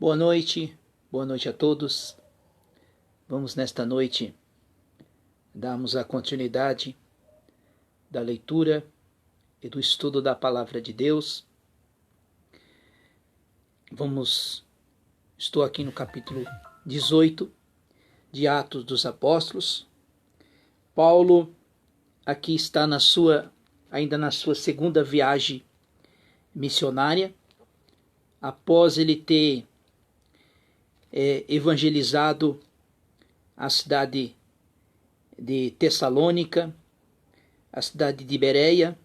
Boa noite a todos. Vamos nesta noite darmos a continuidade da leitura e do estudo da Palavra de Deus. Estou aqui no capítulo 18 de Atos dos Apóstolos. Paulo aqui está ainda na sua segunda viagem missionária, após ele ter evangelizado a cidade de Tessalônica, a cidade de Bereia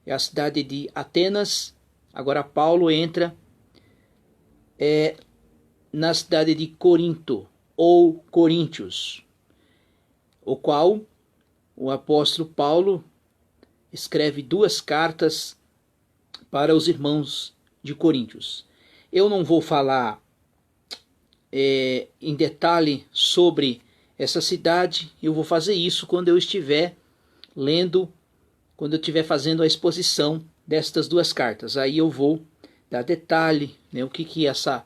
e a cidade de Atenas. Agora Paulo entra na cidade de Corinto, ou Coríntios, o qual o apóstolo Paulo escreve 2 cartas para os irmãos de Coríntios. Eu não vou falar em detalhe sobre essa cidade. Eu vou fazer isso quando eu estiver lendo, quando eu estiver fazendo a exposição destas 2 cartas. Aí eu vou dar detalhe, né, o que essa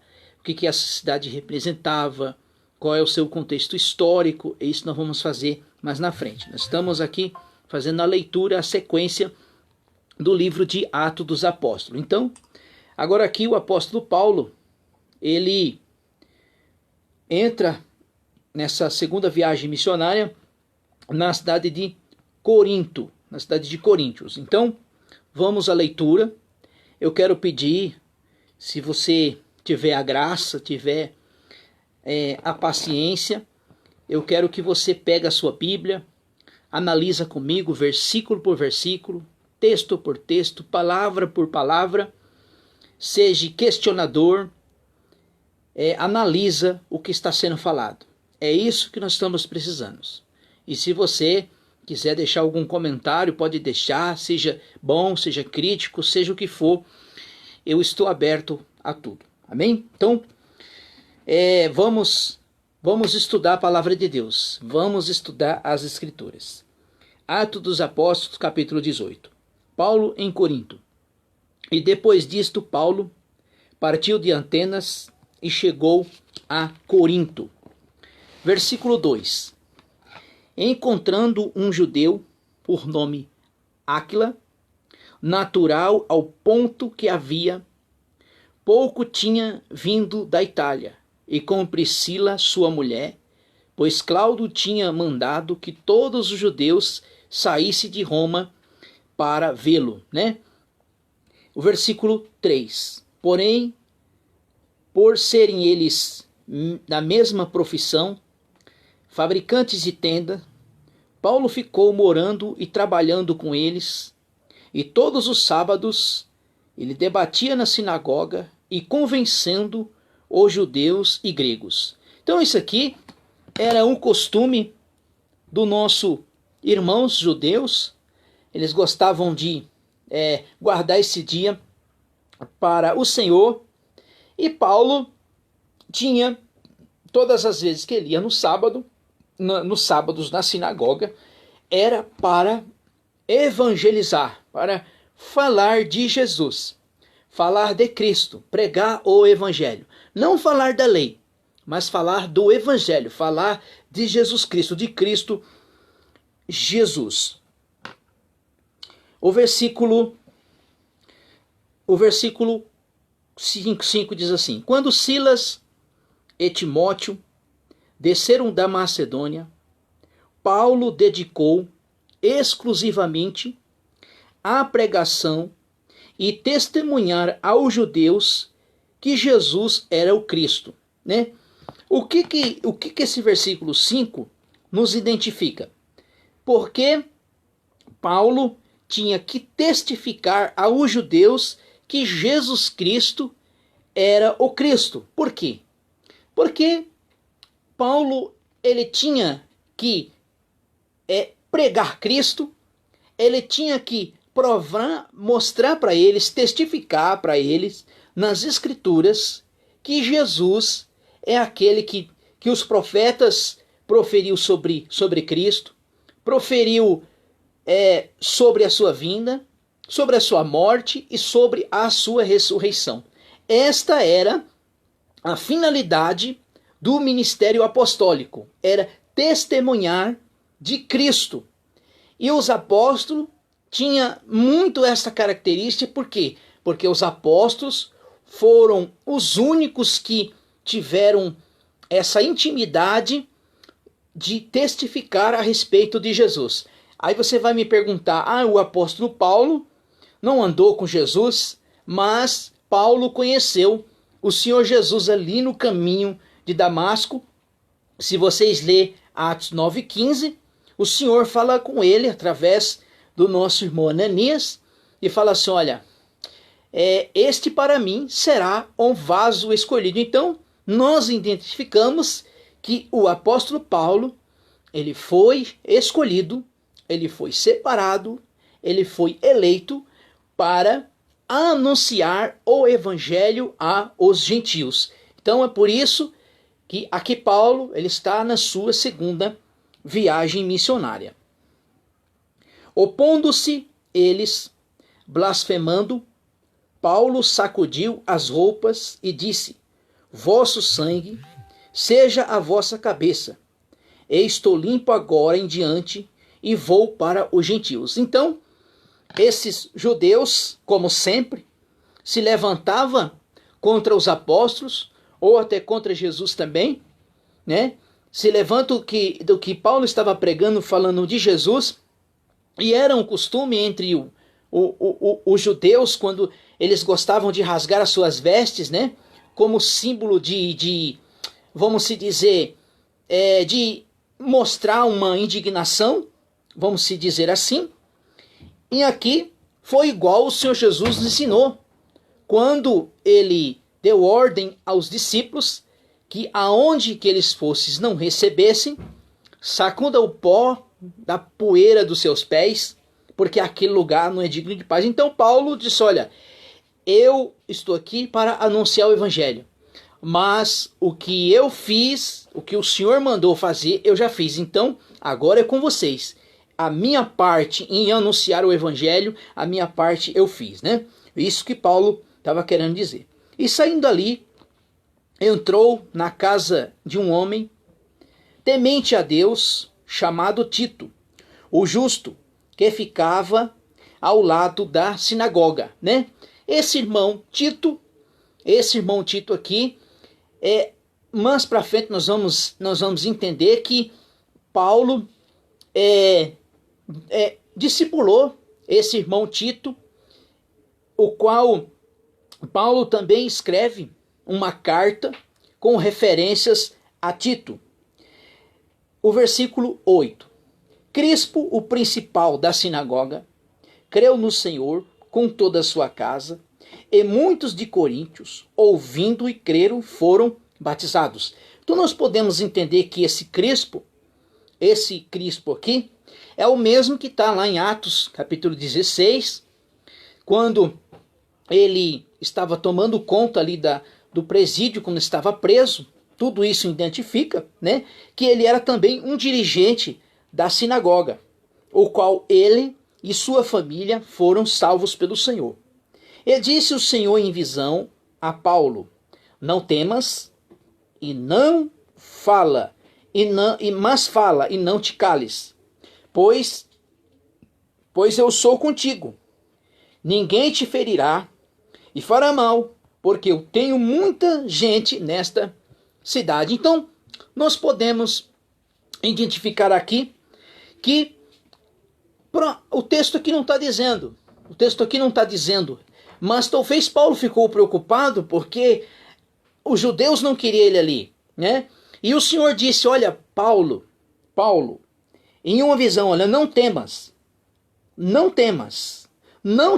cidade representava, qual é o seu contexto histórico. Isso nós vamos fazer mais na frente. Nós estamos aqui fazendo a leitura, a sequência do livro de Atos dos Apóstolos. Então, agora aqui o apóstolo Paulo, ele entra nessa segunda viagem missionária na cidade de Corinto, na cidade de Coríntios. Então, vamos à leitura. Eu quero pedir, se você tiver a graça, tiver a paciência, eu quero que você pegue a sua Bíblia, analisa comigo versículo por versículo, texto por texto, palavra por palavra, seja questionador, analisa o que está sendo falado. É isso que nós estamos precisando. E se você quiser deixar algum comentário, pode deixar, seja bom, seja crítico, seja o que for, eu estou aberto a tudo. Amém? Então, vamos estudar a palavra de Deus, vamos estudar as Escrituras. Atos dos Apóstolos, capítulo 18. Paulo em Corinto. E depois disto, Paulo partiu de Atenas e chegou a Corinto. Versículo 2. Encontrando um judeu por nome Áquila, natural ao ponto que havia pouco tinha vindo da Itália, e com Priscila, sua mulher, pois Cláudio tinha mandado que todos os judeus saíssem de Roma para vê-lo, né? O versículo 3. Porém, por serem eles da mesma profissão, fabricantes de tenda, Paulo ficou morando e trabalhando com eles, e todos os sábados ele debatia na sinagoga e convencendo os judeus e gregos. Então isso aqui era um costume do nosso irmãos judeus. Eles gostavam de guardar esse dia para o Senhor. E Paulo tinha, todas as vezes que ele ia nos sábados na sinagoga, era para evangelizar, para falar de Jesus, falar de Cristo, pregar o evangelho. Não falar da lei, mas falar do evangelho, falar de Jesus Cristo, de Cristo Jesus. O versículo 5 diz assim: Quando Silas e Timóteo desceram da Macedônia, Paulo dedicou exclusivamente à pregação e testemunhar aos judeus que Jesus era o Cristo, né? O que esse versículo 5 nos identifica? Porque Paulo tinha que testificar aos judeus que Jesus Cristo era o Cristo. Por quê? Porque Paulo, ele tinha que pregar Cristo, ele tinha que provar, mostrar para eles, testificar para eles nas Escrituras que Jesus é aquele que os profetas proferiu sobre Cristo, proferiu sobre a sua vinda, sobre a sua morte e sobre a sua ressurreição. Esta era a finalidade do ministério apostólico era testemunhar de Cristo. E os apóstolos tinham muito essa característica, por quê? Porque os apóstolos foram os únicos que tiveram essa intimidade de testificar a respeito de Jesus. Aí você vai me perguntar, o apóstolo Paulo não andou com Jesus, mas Paulo conheceu o Senhor Jesus ali no caminho de Damasco. Se vocês lerem Atos 9,15, o Senhor fala com ele através do nosso irmão Ananias e fala assim, olha, este para mim será um vaso escolhido. Então, nós identificamos que o apóstolo Paulo, ele foi escolhido, ele foi separado, ele foi eleito para anunciar o evangelho aos gentios. Então é por isso que aqui Paulo ele está na sua segunda viagem missionária. Opondo-se eles, blasfemando, Paulo sacudiu as roupas e disse, vosso sangue seja a vossa cabeça. E estou limpo agora em diante e vou para os gentios. Então, esses judeus, como sempre, se levantavam contra os apóstolos, ou até contra Jesus também, né? Se levantam do que Paulo estava pregando, falando de Jesus, e era um costume entre os judeus, quando eles gostavam de rasgar as suas vestes, né? Como símbolo vamos se dizer, de mostrar uma indignação, vamos se dizer assim. E aqui foi igual o Senhor Jesus ensinou, quando ele deu ordem aos discípulos que aonde que eles fossem não recebessem, sacunda o pó da poeira dos seus pés, porque aquele lugar não é digno de paz. Então Paulo disse, olha, eu estou aqui para anunciar o evangelho, mas o que eu fiz, o que o Senhor mandou fazer, eu já fiz. Então agora é com vocês. A minha parte em anunciar o evangelho, a minha parte eu fiz, né? Isso que Paulo estava querendo dizer. E saindo ali, entrou na casa de um homem temente a Deus, chamado Tito, o justo, que ficava ao lado da sinagoga, né? Esse irmão Tito aqui, mais para frente nós vamos entender que Paulo discipulou esse irmão Tito, o qual Paulo também escreve uma carta com referências a Tito. O versículo 8. Crispo, o principal da sinagoga, creu no Senhor com toda a sua casa, e muitos de Coríntios, ouvindo e creram, foram batizados. Então nós podemos entender que esse Crispo aqui, é o mesmo que está lá em Atos, capítulo 16, quando ele estava tomando conta ali do presídio, quando estava preso. Tudo isso identifica, né, que ele era também um dirigente da sinagoga, o qual ele e sua família foram salvos pelo Senhor. E disse o Senhor em visão a Paulo, não temas e não fala, mas fala e não te cales, pois eu sou contigo. Ninguém te ferirá e fará mal, porque eu tenho muita gente nesta cidade. Então, nós podemos identificar aqui que o texto aqui não está dizendo, mas talvez Paulo ficou preocupado porque os judeus não queriam ele ali, né? E o Senhor disse, olha, Paulo, em uma visão, olha, não temas, não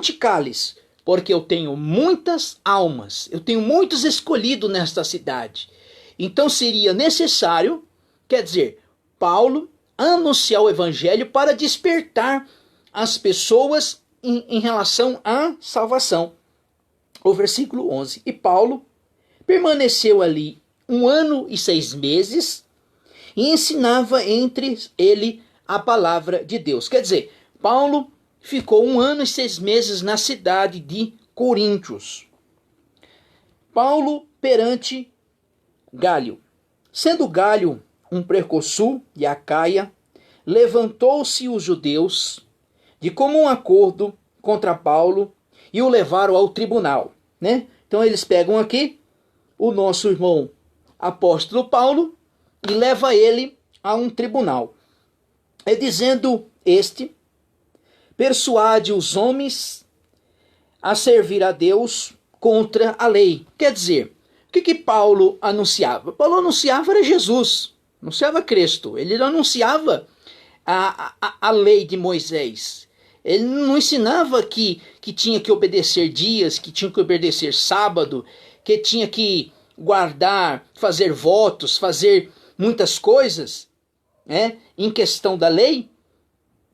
te cales, porque eu tenho muitas almas, eu tenho muitos escolhidos nesta cidade. Então seria necessário, quer dizer, Paulo anunciar o evangelho para despertar as pessoas em relação à salvação. O versículo 11. E Paulo permaneceu ali 1 ano e 6 meses e ensinava entre ele a palavra de Deus. Quer dizer, Paulo ficou 1 ano e 6 meses na cidade de Coríntios. Paulo perante Galho. Sendo Galho um precursor de Acaia, levantou-se os judeus de comum acordo contra Paulo e o levaram ao tribunal, né? Então eles pegam aqui o nosso irmão apóstolo Paulo e leva ele a um tribunal. É dizendo este, persuade os homens a servir a Deus contra a lei. Quer dizer, o que Paulo anunciava? Paulo anunciava era Jesus, anunciava Cristo. Ele não anunciava a lei de Moisés. Ele não ensinava que tinha que obedecer dias, que tinha que obedecer sábado, que tinha que guardar, fazer votos, fazer muitas coisas, né? Em questão da lei.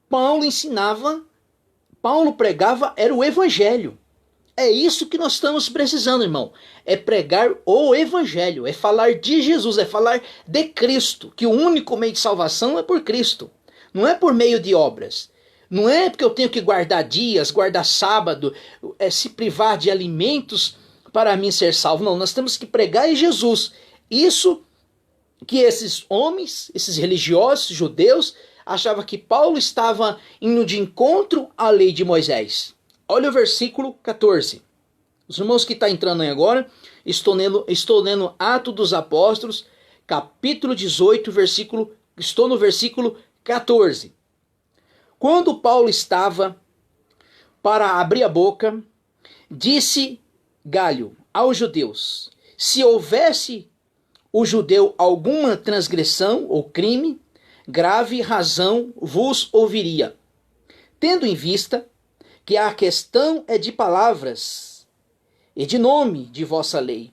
Paulo ensinava, Paulo pregava, era o evangelho. É isso que nós estamos precisando, irmão. É pregar o evangelho, é falar de Jesus, é falar de Cristo, que o único meio de salvação é por Cristo. Não é por meio de obras. Não é porque eu tenho que guardar dias, guardar sábado, se privar de alimentos para mim ser salvo. Não, nós temos que pregar em Jesus. Isso que esses homens, esses religiosos judeus, achavam que Paulo estava indo de encontro à lei de Moisés. Olha o versículo 14. Os irmãos que estão entrando aí agora, estou lendo Atos dos Apóstolos, capítulo 18, estou no versículo 14. Quando Paulo estava para abrir a boca, disse Galho aos judeus: se houvesse o judeu alguma transgressão ou crime, grave razão vos ouviria, tendo em vista que a questão é de palavras e de nome de vossa lei.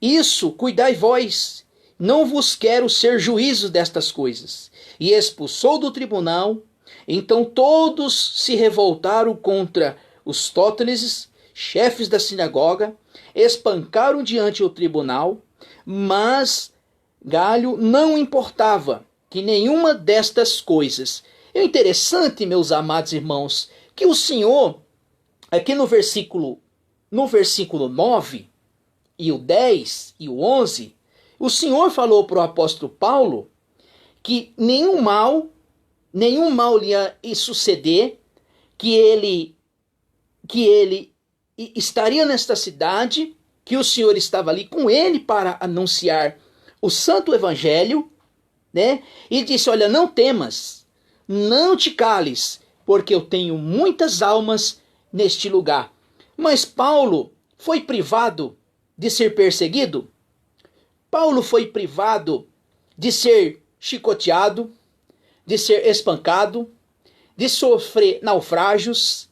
Isso cuidai vós, não vos quero ser juízo destas coisas. E expulsou do tribunal. Então todos se revoltaram contra os tóteles, chefes da sinagoga, espancaram diante do tribunal, mas Galho não importava que nenhuma destas coisas. É interessante, meus amados irmãos, que o Senhor, aqui no versículo 9 e o 10 e o 11, o Senhor falou para o apóstolo Paulo que nenhum mal lhe ia suceder, que ele estaria nesta cidade, que o Senhor estava ali com ele para anunciar o santo evangelho, né? E disse: olha, não temas, não te cales, porque eu tenho muitas almas neste lugar. Mas Paulo foi privado de ser perseguido? Paulo foi privado de ser chicoteado, de ser espancado, de sofrer naufrágios,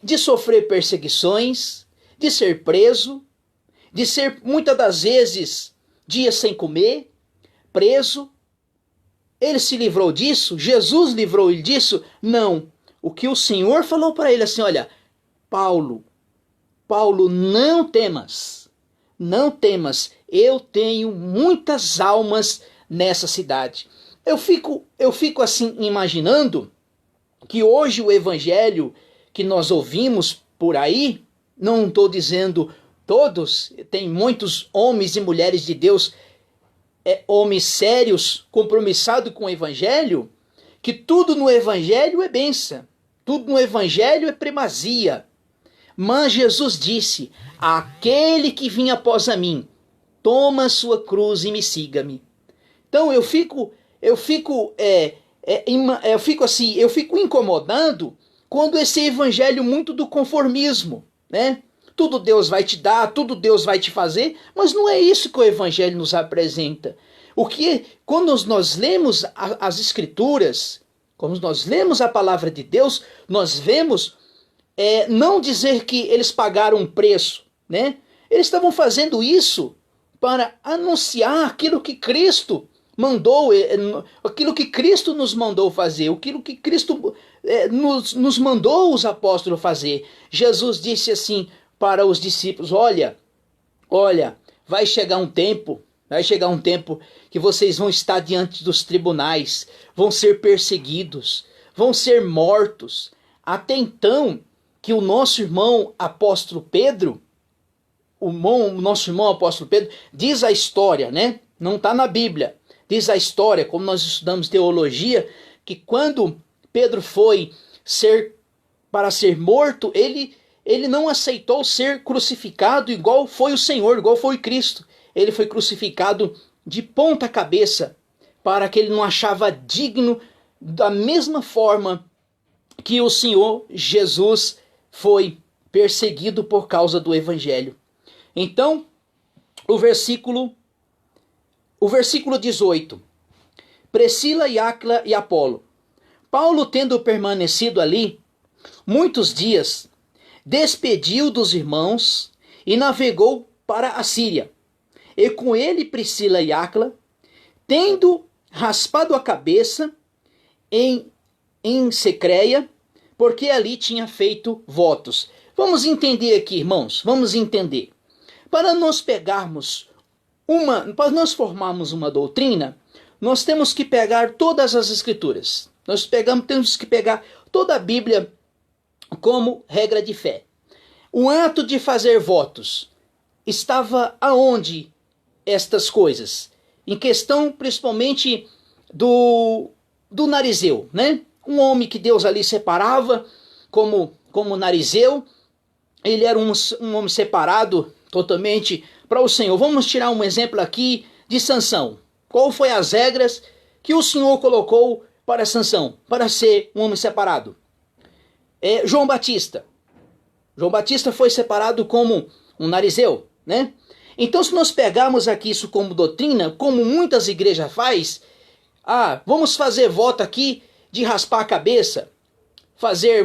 de sofrer perseguições, de ser preso, de ser muitas das vezes dias sem comer, preso. Ele se livrou disso? Jesus livrou ele disso? Não. O que o Senhor falou para ele assim: olha, Paulo, não temas, eu tenho muitas almas nessa cidade. Eu fico assim imaginando que hoje o evangelho que nós ouvimos por aí, não estou dizendo todos, tem muitos homens e mulheres de Deus, homens sérios, compromissados com o evangelho, que tudo no evangelho é bênção, tudo no evangelho é primazia. Mas Jesus disse: aquele que vinha após a mim, toma a sua cruz e me siga-me. Então eu fico incomodado quando esse evangelho muito do conformismo, né? Tudo Deus vai te dar, tudo Deus vai te fazer, mas não é isso que o evangelho nos apresenta. Quando nós lemos as escrituras, quando nós lemos a palavra de Deus, nós vemos não dizer que eles pagaram um preço, né? Eles estavam fazendo isso para anunciar aquilo que Cristo mandou, aquilo que Cristo nos mandou fazer, aquilo que Cristo nos mandou os apóstolos fazer. Jesus disse assim para os discípulos: olha, vai chegar um tempo que vocês vão estar diante dos tribunais, vão ser perseguidos, vão ser mortos. Até então, que o nosso irmão apóstolo Pedro, o nosso irmão apóstolo Pedro, diz a história, né? Não está na Bíblia. Diz a história, como nós estudamos teologia, que quando Pedro foi para ser morto, ele não aceitou ser crucificado igual foi o Senhor, igual foi Cristo. Ele foi crucificado de ponta cabeça, para que ele não achava digno, da mesma forma que o Senhor Jesus foi perseguido por causa do Evangelho. Então, o versículo 18. Priscila e Áquila e Apolo. Paulo, tendo permanecido ali muitos dias, despediu dos irmãos e navegou para a Síria. E com ele Priscila e Áquila, tendo raspado a cabeça em Secreia, porque ali tinha feito votos. Vamos entender aqui, irmãos, vamos entender. Para nós formarmos uma doutrina, nós temos que pegar todas as escrituras. Temos que pegar toda a Bíblia como regra de fé. O ato de fazer votos estava aonde estas coisas? Em questão principalmente do narizeu, né? Um homem que Deus ali separava como narizeu. Ele era um homem separado totalmente para o Senhor. Vamos tirar um exemplo aqui de Sansão. Qual foi as regras que o Senhor colocou para Sansão, para ser um homem separado? João Batista. João Batista foi separado como um narizeu, né? Então, se nós pegarmos aqui isso como doutrina, como muitas igrejas faz, vamos fazer voto aqui de raspar a cabeça, fazer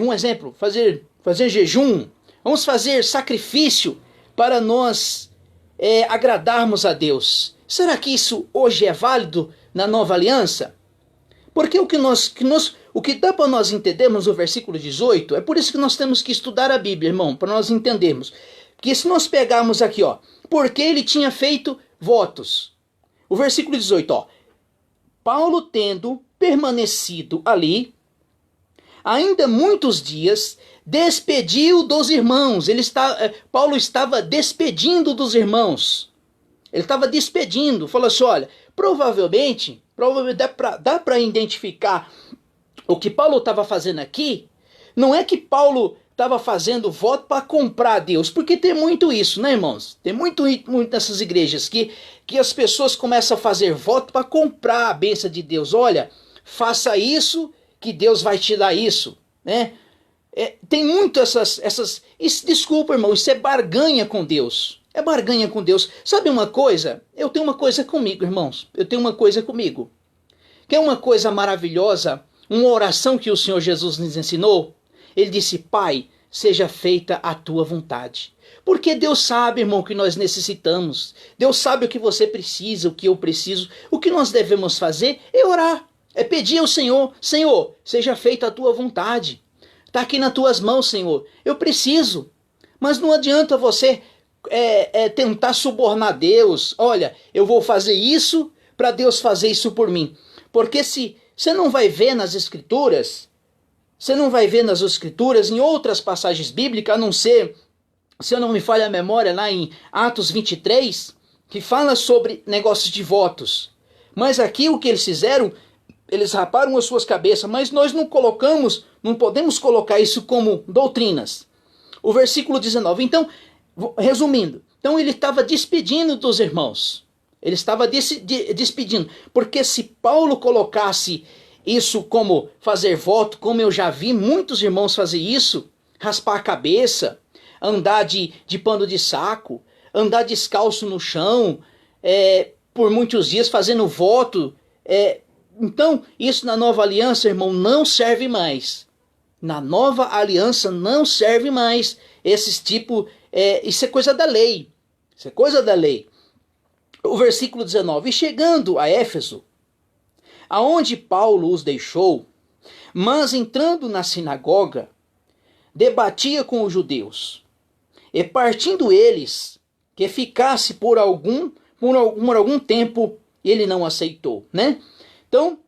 jejum, vamos fazer sacrifício para nós agradarmos a Deus. Será que isso hoje é válido na nova aliança? Porque o que dá para nós entendermos no versículo 18, é por isso que nós temos que estudar a Bíblia, irmão, para nós entendermos. Porque se nós pegarmos aqui, porque ele tinha feito votos. O versículo 18, Paulo, tendo permanecido ali, ainda muitos dias, despediu dos irmãos. Paulo estava despedindo dos irmãos. Ele estava despedindo. Falou assim, olha, provavelmente dá para identificar o que Paulo estava fazendo aqui. Não é que Paulo estava fazendo voto para comprar Deus, porque tem muito isso, né, irmãos? Tem muito nessas igrejas que as pessoas começam a fazer voto para comprar a bênção de Deus. Olha, faça isso que Deus vai te dar isso, né? Tem muito desculpa, irmão, isso é barganha com Deus. É barganha com Deus. Sabe uma coisa? Eu tenho uma coisa comigo, irmãos. Eu tenho uma coisa comigo. Quer uma coisa maravilhosa? Uma oração que o Senhor Jesus nos ensinou? Ele disse, Pai, seja feita a tua vontade. Porque Deus sabe, irmão, o que nós necessitamos. Deus sabe o que você precisa, o que eu preciso. O que nós devemos fazer é orar. É pedir ao Senhor, Senhor, seja feita a tua vontade. Está aqui nas tuas mãos, Senhor. Eu preciso. Mas não adianta você tentar subornar Deus. Olha, eu vou fazer isso para Deus fazer isso por mim. Porque se você não vai ver nas Escrituras, em outras passagens bíblicas, a não ser, se eu não me falha a memória, lá em Atos 23, que fala sobre negócios de votos. Mas aqui o que eles fizeram, eles raparam as suas cabeças, mas nós não podemos colocar isso como doutrinas. O versículo 19, então, resumindo, então ele estava despedindo dos irmãos. Ele estava despedindo, porque se Paulo colocasse isso como fazer voto, como eu já vi muitos irmãos fazer isso, raspar a cabeça, andar de pano de saco, andar descalço no chão, por muitos dias fazendo voto. Então, isso na nova aliança, irmão, não serve mais. Na nova aliança não serve mais. Isso é coisa da lei. Isso é coisa da lei. O versículo 19, e chegando a Éfeso, aonde Paulo os deixou, mas entrando na sinagoga, debatia com os judeus, e partindo eles, que ficasse por algum tempo, ele não aceitou, né? Então,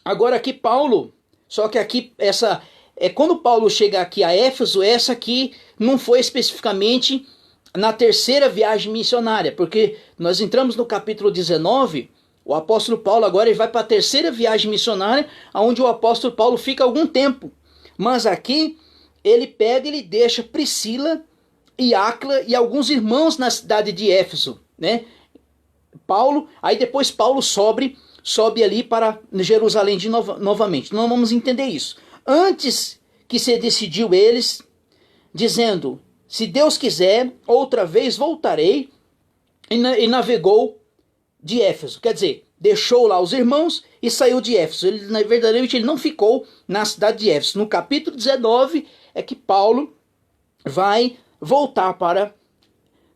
agora aqui Paulo, só que aqui quando Paulo chega aqui a Éfeso, essa aqui não foi especificamente na terceira viagem missionária, porque nós entramos no capítulo 19, o apóstolo Paulo agora ele vai para a terceira viagem missionária, onde o apóstolo Paulo fica algum tempo. Mas aqui ele pega, ele deixa Priscila e Áquila e alguns irmãos na cidade de Éfeso, né? Aí depois Paulo sobe ali para Jerusalém novamente. Não vamos entender isso. Antes que se decidiu eles, dizendo, se Deus quiser, outra vez voltarei, e navegou de Éfeso. Quer dizer, deixou lá os irmãos e saiu de Éfeso. Verdadeiramente ele não ficou na cidade de Éfeso. No capítulo 19 é que Paulo vai voltar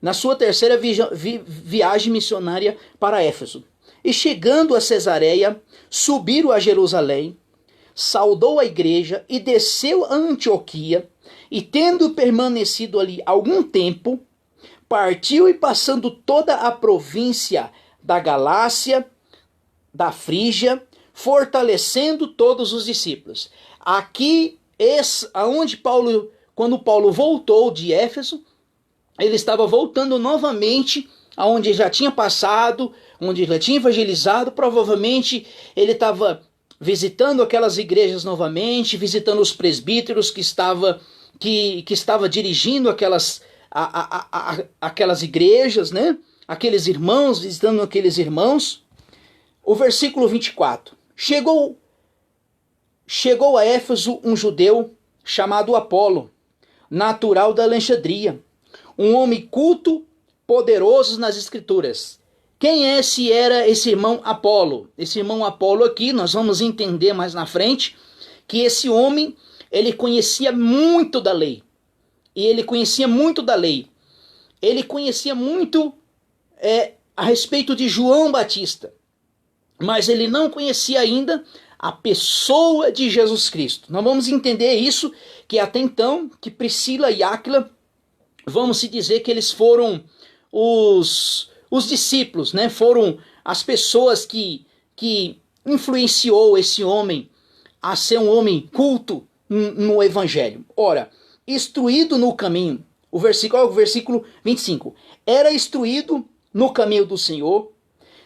na sua terceira viagem missionária para Éfeso. E chegando a Cesareia, subiram a Jerusalém, saudou a igreja e desceu a Antioquia, e tendo permanecido ali algum tempo, partiu e passando toda a província da Galácia, da Frígia, fortalecendo todos os discípulos. Aqui, quando Paulo voltou de Éfeso, ele estava voltando novamente aonde já tinha passado, onde já tinha evangelizado. Provavelmente ele estava visitando aquelas igrejas novamente, visitando os presbíteros que estava dirigindo aquelas igrejas, né? Aqueles irmãos, visitando aqueles irmãos. O versículo 24. Chegou a Éfeso um judeu chamado Apolo, natural da Alexandria, um homem culto, poderoso nas escrituras. Quem era esse irmão Apolo? Esse irmão Apolo aqui, nós vamos entender mais na frente, que esse homem, ele conhecia muito da lei. E ele conhecia muito da lei. Ele conhecia muito a respeito de João Batista. Mas ele não conhecia ainda a pessoa de Jesus Cristo. Nós vamos entender isso, que até então, que Priscila e Áquila, vamos se dizer que eles foram os discípulos, né? Foram as pessoas que influenciou esse homem a ser um homem culto no evangelho. Ora, instruído no caminho, o versículo 25, era instruído no caminho do Senhor,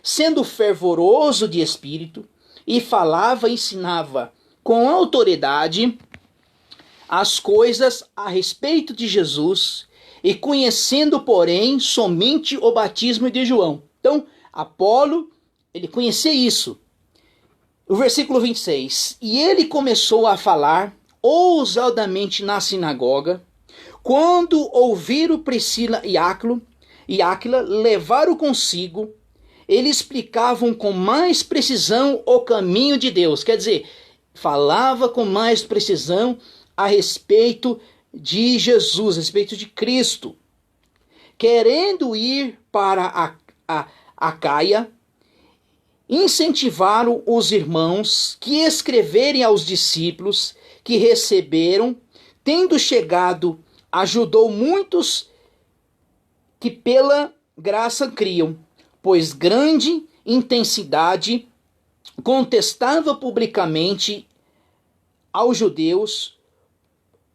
sendo fervoroso de espírito, e falava e ensinava com autoridade as coisas a respeito de Jesus, e conhecendo, porém, somente o batismo de João. Então, Apolo, ele conhecia isso. O versículo 26, e ele começou a falar ousadamente na sinagoga, quando ouviram Priscila e Áquila levaram consigo, eles explicavam com mais precisão o caminho de Deus. Quer dizer, falava com mais precisão a respeito de Jesus, a respeito de Cristo. Querendo ir para a Caia, incentivaram os irmãos que escreverem aos discípulos que receberam, tendo chegado, ajudou muitos que pela graça criam, pois grande intensidade contestava publicamente aos judeus,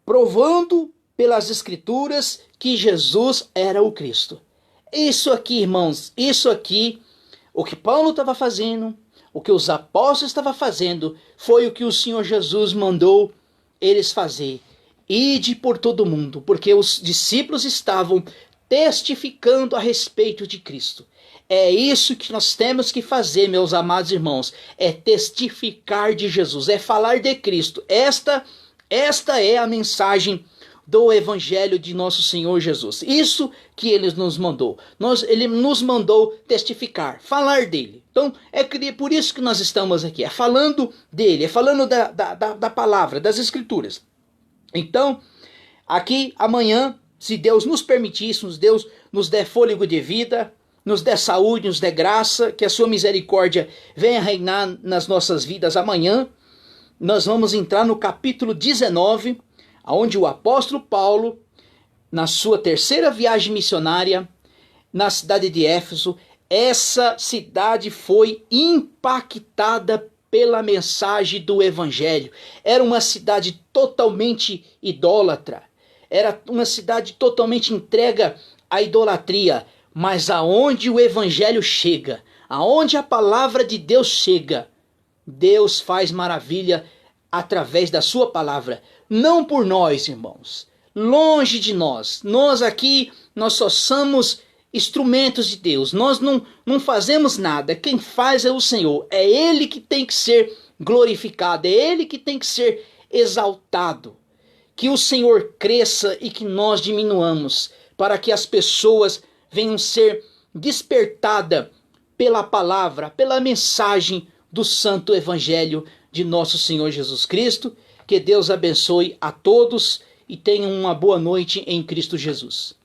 provando pelas escrituras que Jesus era o Cristo. Isso aqui, irmãos, o que Paulo estava fazendo, o que os apóstolos estavam fazendo, foi o que o Senhor Jesus mandou eles fazer. Ide por todo mundo, porque os discípulos estavam testificando a respeito de Cristo. É isso que nós temos que fazer, meus amados irmãos, é testificar de Jesus, é falar de Cristo. Esta é a mensagem do Evangelho de nosso Senhor Jesus. Isso que ele nos mandou. Ele nos mandou testificar, falar dele. Então, é por isso que nós estamos aqui, é falando dele, é falando da palavra, das Escrituras. Então, aqui amanhã, se Deus nos permitir, se Deus nos der fôlego de vida, nos dê saúde, nos dê graça, que a sua misericórdia venha reinar nas nossas vidas amanhã, nós vamos entrar no capítulo 19, onde o apóstolo Paulo, na sua terceira viagem missionária, na cidade de Éfeso, essa cidade foi impactada pela mensagem do evangelho. Era uma cidade totalmente idólatra, era uma cidade totalmente entregue a idolatria, mas aonde o evangelho chega, aonde a palavra de Deus chega, Deus faz maravilha através da sua palavra, não por nós, irmãos, longe de nós. Nós aqui, nós só somos instrumentos de Deus, nós não fazemos nada, quem faz é o Senhor, é Ele que tem que ser glorificado, é Ele que tem que ser exaltado. Que o Senhor cresça e que nós diminuamos, para que as pessoas venham ser despertadas pela palavra, pela mensagem do Santo Evangelho de nosso Senhor Jesus Cristo. Que Deus abençoe a todos e tenham uma boa noite em Cristo Jesus.